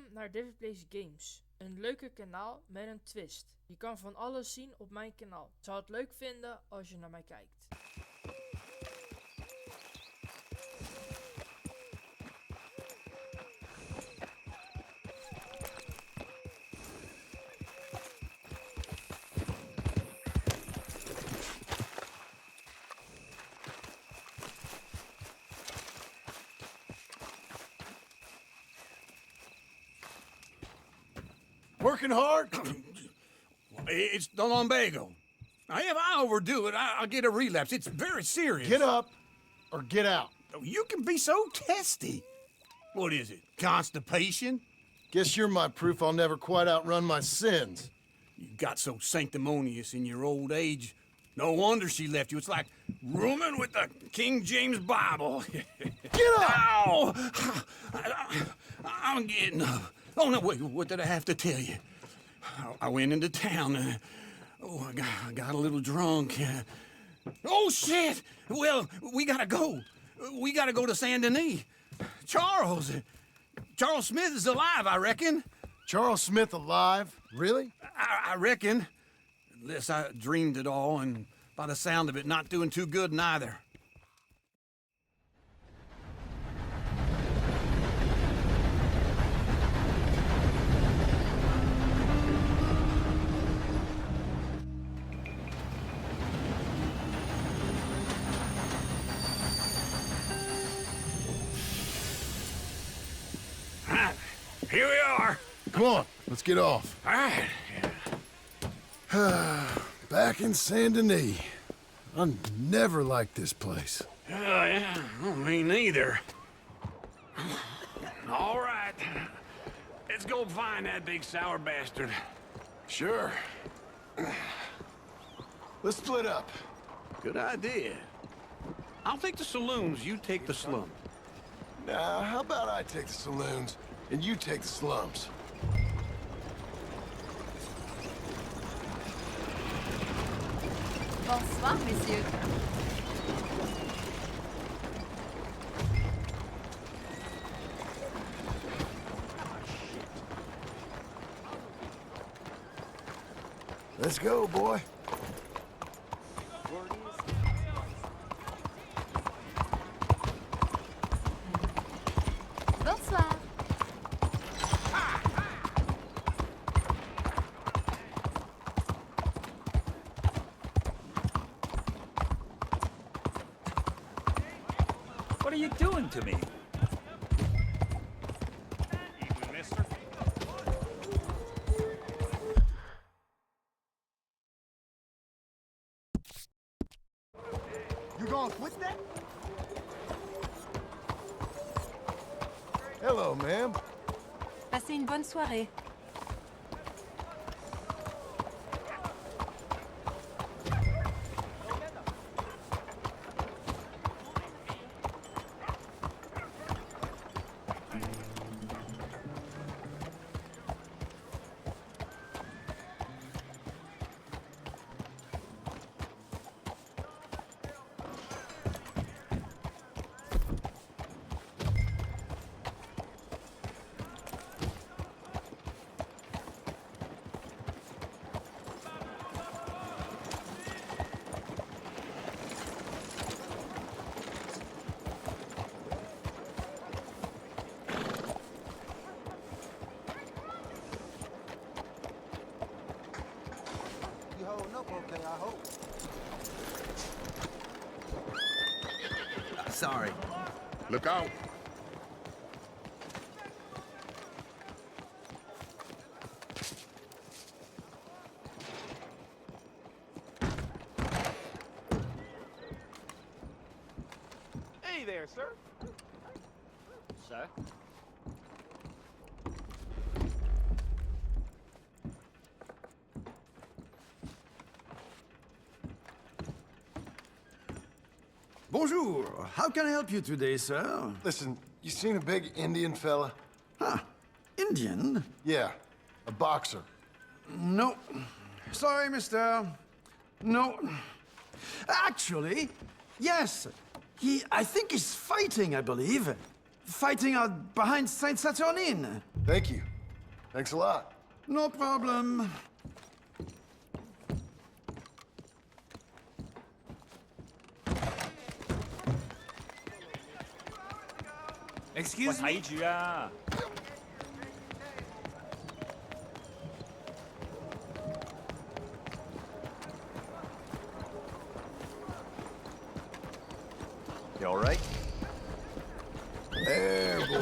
Welkom naar Devi Plays Games, een leuke kanaal met een twist. Je kan van alles zien op mijn kanaal. Ik zou het leuk vinden als je naar mij kijkt. Working hard? It's the lumbago. Now, if I overdo it, I'll get a relapse. It's very serious. Get up or get out. You can be so testy. What is it, constipation? Guess you're my proof I'll never quite outrun my sins. You got so sanctimonious in your old age. No wonder she left you. It's like rooming with the King James Bible. Get up! Ow! I'm getting up. Oh, no, wait, what did I have to tell you? I went into town. I got a little drunk. Oh, shit! Well, we gotta go. We gotta go to Saint Denis. Charles Smith is alive, I reckon. Charles Smith alive? Really? I reckon. Unless I dreamed it all, and by the sound of it, not doing too good neither. Here we are. Come on, let's get off. All right. Back in Saint Denis. I never liked this place. Yeah, well, me neither. All right. Let's go find that big sour bastard. Sure. Let's split up. Good idea. I'll take the saloons, you take the slum. Now, how about I take the saloons and you take the slums? Bonsoir, messieurs. Let's go, boy. Bonsoir. What are you doing to me? You gonna quit that? Hello, ma'am. Passez une bonne soirée. You holding up okay, I hope. Sorry. Look out. Hey there, sir. Sir? Bonjour. How can I help you today, sir? Listen, you seen a big Indian fella? Huh. Indian? Yeah, a boxer. No. Sorry, mister. No. Actually, yes. I think he's fighting, I believe. Fighting out behind Saint Saturnin. Thank you. Thanks a lot. No problem. Excuse me? 睇住啊！ You all right? There, boy.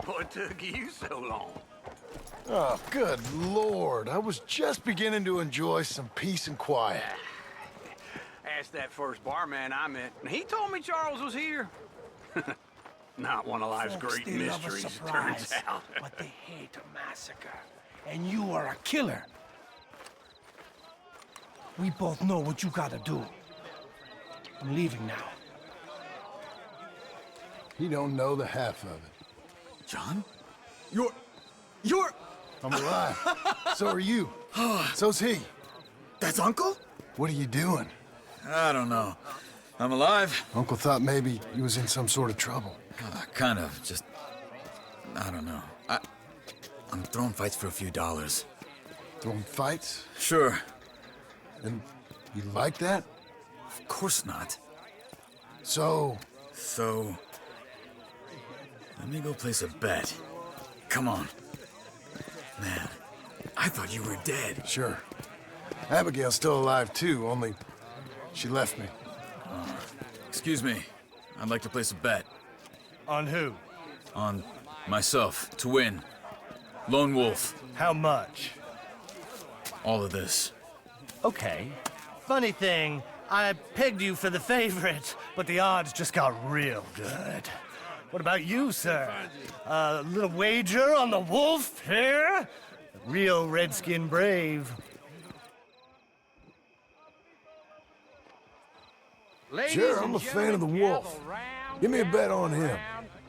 What took you so long? Oh, good Lord. I was just beginning to enjoy some peace and quiet. Asked that first barman I met, and he told me Charles was here. Not one of life's great mysteries, it turns out. But they hate a massacre. And you are a killer. We both know what you gotta do. I'm leaving now. He don't know the half of it. John? You're... I'm alive. So are you. So's he. That's Uncle? What are you doing? I don't know. I'm alive. Uncle thought maybe he was in some sort of trouble. Kind of, just... I don't know. I'm throwing fights for a few dollars. Throwing fights? Sure. And you like that? Of course not. So, let me go place a bet. Come on. Man, I thought you were dead. sure. Abigail's still alive too, only she left me. Excuse me. I'd like to place a bet. On who? On myself, to win. Lone Wolf. How much? All of this. Okay. Funny thing, I pegged you for the favorite, but the odds just got real good. What about you, sir? A little wager on the wolf here? Real redskin brave. Sure, I'm a fan of the wolf. Give me a bet on him.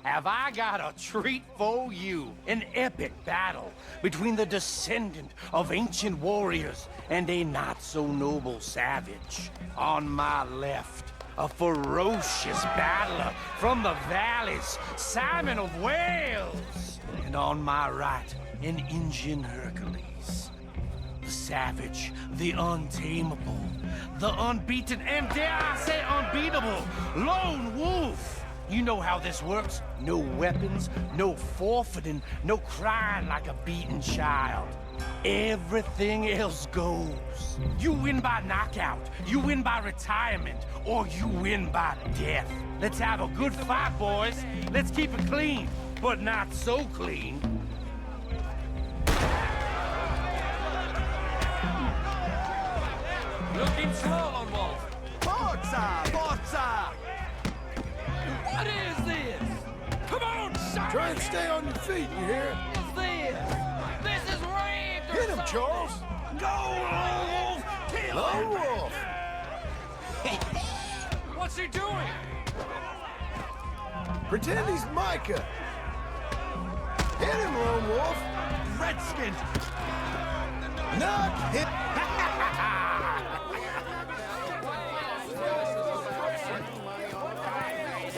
Have I got a treat for you? An epic battle between the descendant of ancient warriors and a not-so-noble savage. On my left, a ferocious battler from the valleys, Simon of Wales. And on my right, an Indian Hercules. The savage, the untamable, the unbeaten, and dare I say unbeatable, Lone Wolf. You know how this works. No weapons, no forfeiting, no crying like a beaten child. Everything else goes. You win by knockout, you win by retirement, or you win by death. Let's have a good fight, boys. Let's keep it clean, but not so clean. Looking slow, Lone Wolf. Forza! Forza! What is this? Come on, son! Try and stay on your feet, you hear? What is this? This is rigged! Hit him, Charles! Go, Lone Wolf! Kill Lone him! Wolf! What's he doing? Pretend he's Micah. Hit him, Lone Wolf! Redskins! Knock! Hit!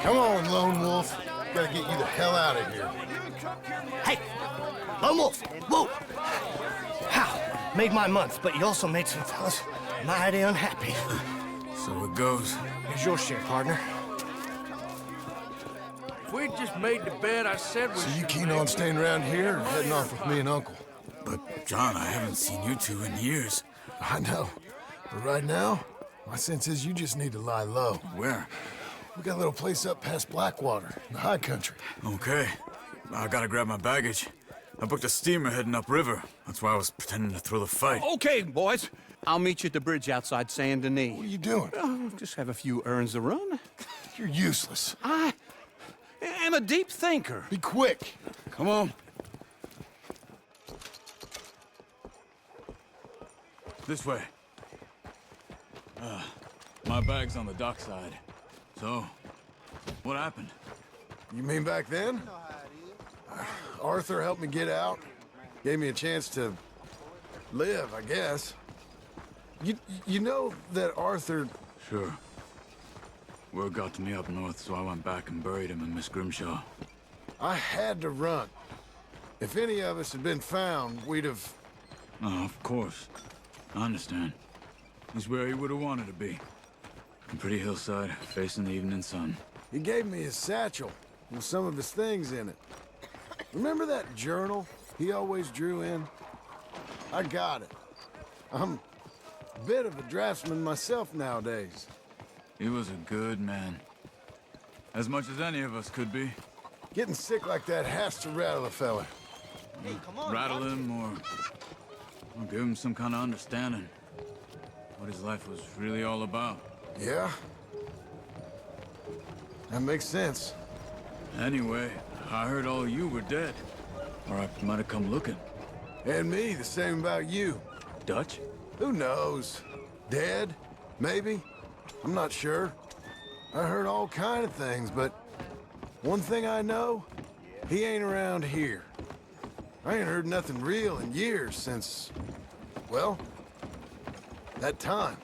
Come on, Lone Wolf. Gotta get you the hell out of here. Hey! Lone Wolf! Whoa! How? Made my month, but you also made some fellas mighty unhappy. So it goes. Here's your share, partner. If we just made the bed I said we So you keen on staying around here or heading off with me and Uncle? But, John, I haven't seen you two in years. I know. But right now, my sense is you just need to lie low. Where? We got a little place up past Blackwater, in the high country. Okay. I gotta grab my baggage. I booked a steamer heading upriver. That's why I was pretending to throw the fight. Okay, boys. I'll meet you at the bridge outside Saint Denis. What are you doing? Oh, just have a few errands to run. You're useless. I am a deep thinker. Be quick. Come on. This way. My bag's on the dockside. So, what happened? You mean back then? Arthur helped me get out. Gave me a chance to live, I guess. You know that Arthur... Sure. Word got to me up north, so I went back and buried him in Miss Grimshaw. I had to run. If any of us had been found, we'd have... Oh, of course. I understand. He's where he would have wanted to be. A pretty hillside, facing the evening sun. He gave me his satchel with some of his things in it. Remember that journal he always drew in? I got it. I'm a bit of a draftsman myself nowadays. He was a good man. As much as any of us could be. Getting sick like that has to rattle a fella. Rattle him or give him some kind of understanding. What his life was really all about. Yeah? That makes sense. Anyway, I heard all you were dead. Or I might have come looking. And me, the same about you. Dutch? Who knows? Dead? Maybe? I'm not sure. I heard all kind of things, but one thing I know, he ain't around here. I ain't heard nothing real in years since, well, that time.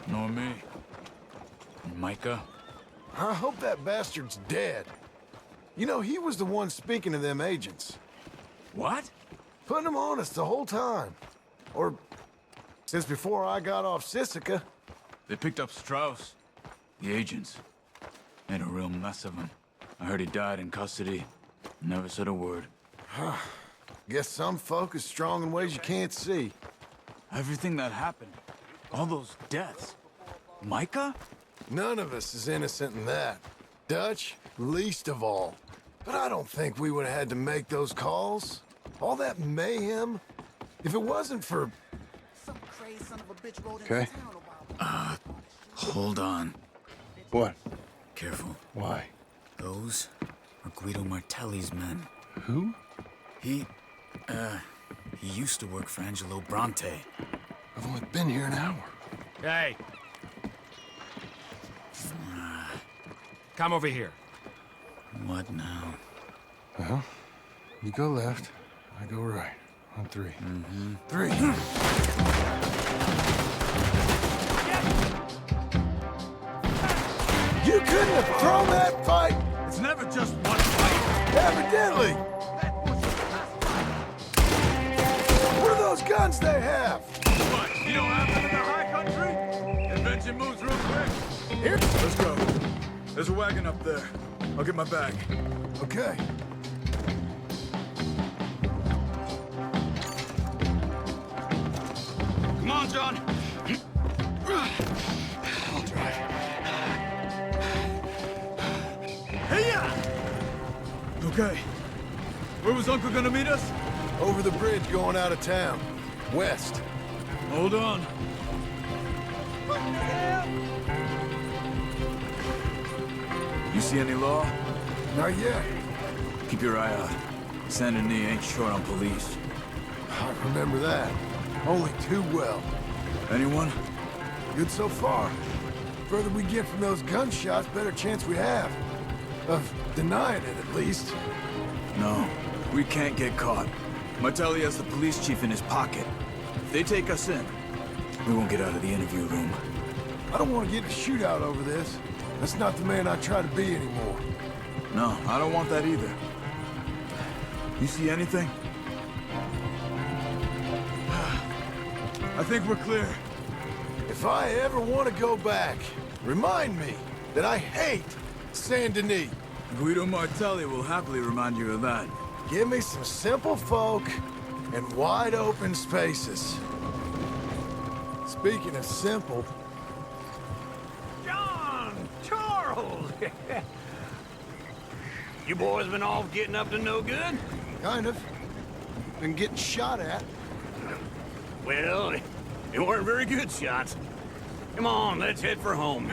Nor me. And Micah? I hope that bastard's dead. You know, he was the one speaking to them agents. What? Putting them on us the whole time. Or since before I got off Sisika. They picked up Strauss. The agents. Made a real mess of him. I heard he died in custody. Never said a word. Guess some folk is strong in ways you can't see. Everything that happened. All those deaths. Micah? None of us is innocent in that. Dutch, least of all. But I don't think we would have had to make those calls. All that mayhem. If it wasn't for... Okay. Hold on. What? Careful. Why? Those are Guido Martelli's men. Who? He used to work for Angelo Bronte. I've only been here an hour. Hey! Come over here. What now? Well, you go left, I go right. On three. Three! You couldn't have thrown that fight! It's never just one fight. Evidently! What are those guns they have? What? You don't have them in the high country? Invention moves real quick. Here? Let's go. There's a wagon up there. I'll get my bag. Okay. Come on, John. I'll try. Hey-ya! Okay. Where was Uncle gonna meet us? Over the bridge going out of town. West. Hold on. You see any law? Not yet. Keep your eye out. Saint Denis ain't short on police. I remember that. Only too well. Anyone? Good so far. Further we get from those gunshots, better chance we have. Of denying it, at least. No, we can't get caught. Martelli has the police chief in his pocket. If they take us in, we won't get out of the interview room. I don't want to get in a shootout over this. That's not the man I try to be anymore. No, I don't want that either. You see anything? I think we're clear. If I ever want to go back, remind me that I hate Saint Denis. Guido Martelli will happily remind you of that. Give me some simple folk and wide open spaces. Speaking of simple... John! Charles! You boys been off getting up to no good? Kind of. Been getting shot at. Well, they weren't very good shots. Come on, let's head for home.